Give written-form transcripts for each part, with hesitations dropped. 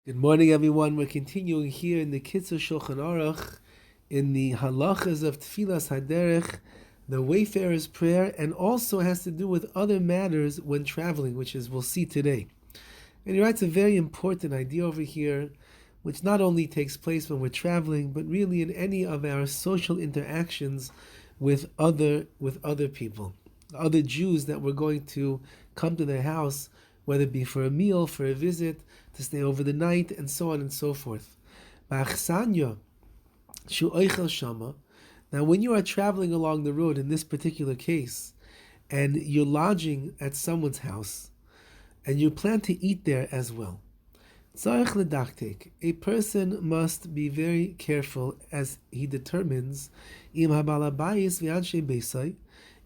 Good morning, everyone. We're continuing here in the Kitzur Shulchan Aruch, in the halachas of Tfilas Haderech, the Wayfarer's Prayer, and also has to do with other matters when traveling, which is we'll see today. And he writes a very important idea over here, which not only takes place when we're traveling, but really in any of our social interactions with other people, other Jews that we're going to come to their house, whether it be for a meal, for a visit, to stay over the night, and so on and so forth. Now, when you are traveling along the road, in this particular case, and you're lodging at someone's house, and you plan to eat there as well, a person must be very careful as he determines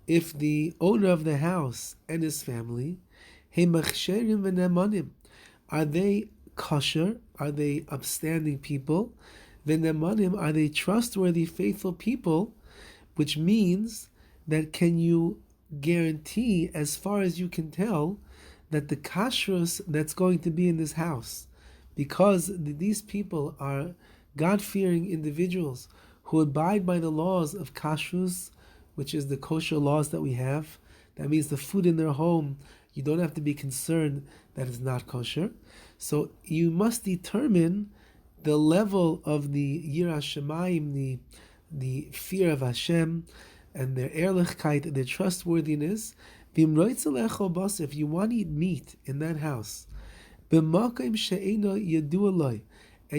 if the owner of the house and his family are they kosher? Are they upstanding people? Are they trustworthy, faithful people? Which means that can you guarantee, as far as you can tell, that the kashrus that's going to be in this house, because these people are God-fearing individuals who abide by the laws of kashrus, which is the kosher laws that we have. That means the food in their home, you don't have to be concerned that it's not kosher. So you must determine the level of the Yirah Shamayim, the fear of Hashem, and their ehrlichkeit, their trustworthiness. If you want to eat meat in that house, and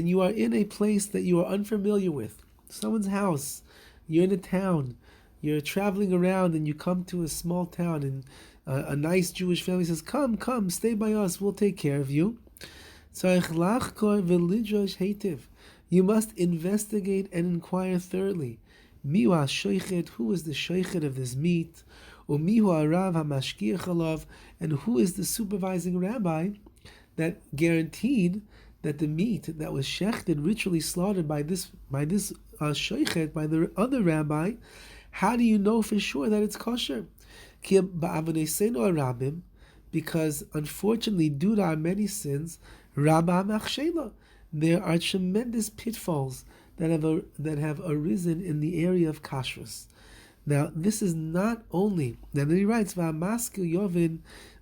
you are in a place that you are unfamiliar with, someone's house, you're in a town, you're traveling around and you come to a small town and a nice Jewish family says, come, stay by us, we'll take care of you. You must investigate and inquire thoroughly. Who is the shochet of this meat? And who is the supervising rabbi that guaranteed that the meat that was shechted, ritually slaughtered by this shochet, by the other rabbi, how do you know for sure that it's kosher? Because unfortunately, due to our many sins, there are tremendous pitfalls that have arisen in the area of kashrus. Now, this is not only, then he writes, Yovin,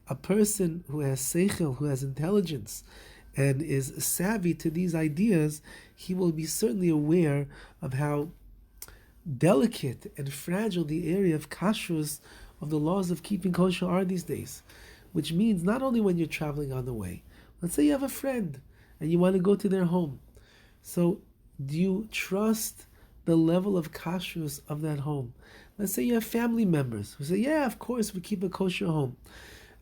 a person who has seichel, who has intelligence, and is savvy to these ideas, he will be certainly aware of how delicate and fragile the area of kashrus, of the laws of keeping kosher, are these days. Which means not only when you're traveling on the way. Let's say you have a friend and you want to go to their home. So do you trust the level of kashrus of that home? Let's say you have family members who say, yeah, of course, we keep a kosher home.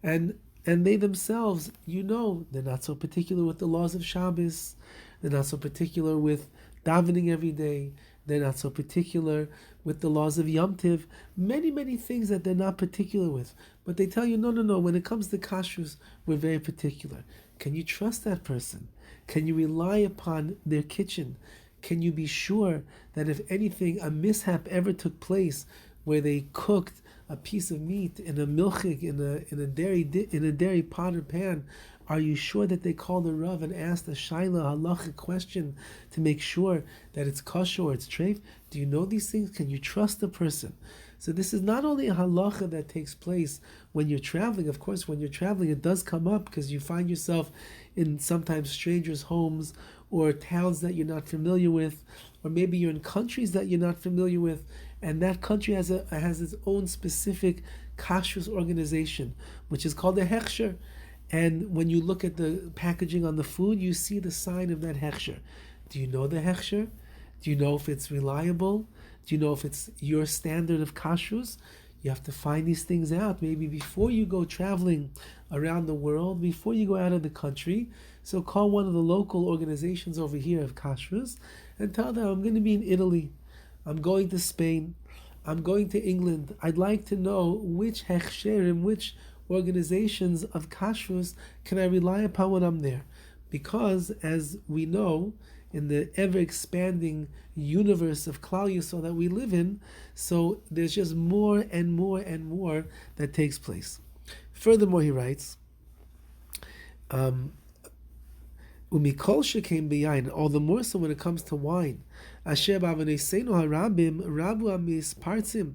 And they themselves, they're not so particular with the laws of Shabbos. They're not so particular with davening every day. They're not so particular with the laws of Yom Tiv. Many, many things that they're not particular with. But they tell you, no, when it comes to kashrus, we're very particular. Can you trust that person? Can you rely upon their kitchen? Can you be sure that if anything, a mishap ever took place where they cooked a piece of meat in a milchik, in a dairy pot or pan, are you sure that they called the Rav and asked a shaila halachic question to make sure that it's kosher or it's treif? Do you know these things? Can you trust the person? So this is not only a halacha that takes place when you're traveling. Of course, when you're traveling, it does come up because you find yourself in sometimes strangers' homes or towns that you're not familiar with, or maybe you're in countries that you're not familiar with, and that country has its own specific kashrus organization, which is called a hechsher. And when you look at the packaging on the food, you see the sign of that hechsher. Do you know the hechsher? Do you know if it's reliable? Do you know if it's your standard of kashrus? You have to find these things out maybe before you go traveling around the world, before you go out of the country. So call one of the local organizations over here of kashrus and tell them, I'm going to be in Italy. I'm going to Spain. I'm going to England. I'd like to know which hechsherim, which organizations of kashrus can I rely upon when I'm there. Because, as we know, in the ever-expanding universe of Klal Yisrael that we live in, so there's just more and more and more that takes place. Furthermore, he writes, Umikol shekain beyain, all the more so when it comes to wine. Asher b'avoneseinu harabim rabu amispartzim,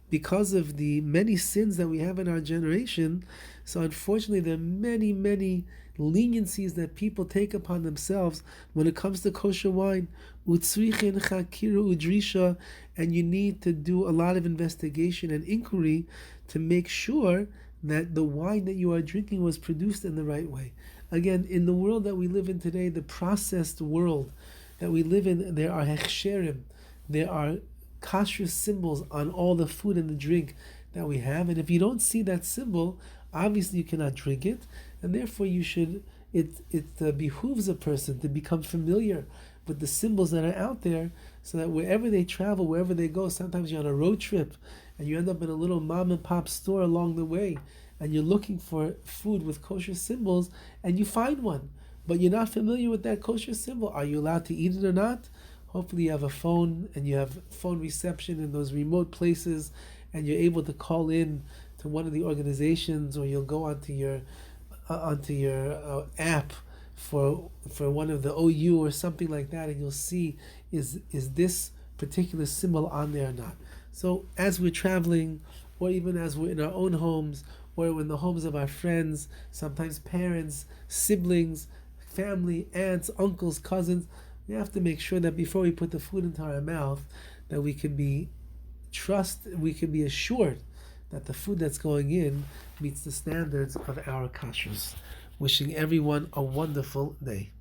because of the many sins that we have in our generation. So unfortunately, there are many, many leniencies that people take upon themselves when it comes to kosher wine. Utzrichin chakiru udrisha, and you need to do a lot of investigation and inquiry to make sure that the wine that you are drinking was produced in the right way. Again, in the world that we live in today, the processed world that we live in, there are hechsherim, there are kosher symbols on all the food and the drink that we have, and if you don't see that symbol, obviously you cannot drink it, and therefore you should. It behooves a person to become familiar with the symbols that are out there, so that wherever they travel, wherever they go, sometimes you're on a road trip, and you end up in a little mom and pop store along the way, and you're looking for food with kosher symbols, and you find one, but you're not familiar with that kosher symbol. Are you allowed to eat it or not? Hopefully you have a phone and you have phone reception in those remote places, and you're able to call in to one of the organizations, or you'll go onto your app for one of the OU or something like that, and you'll see is this particular symbol on there or not. So as we're traveling, or even as we're in our own homes, or in the homes of our friends, sometimes parents, siblings, family, aunts, uncles, cousins, we have to make sure that before we put the food into our mouth, that we can be assured that the food that's going in meets the standards of our kashrus. Wishing everyone a wonderful day.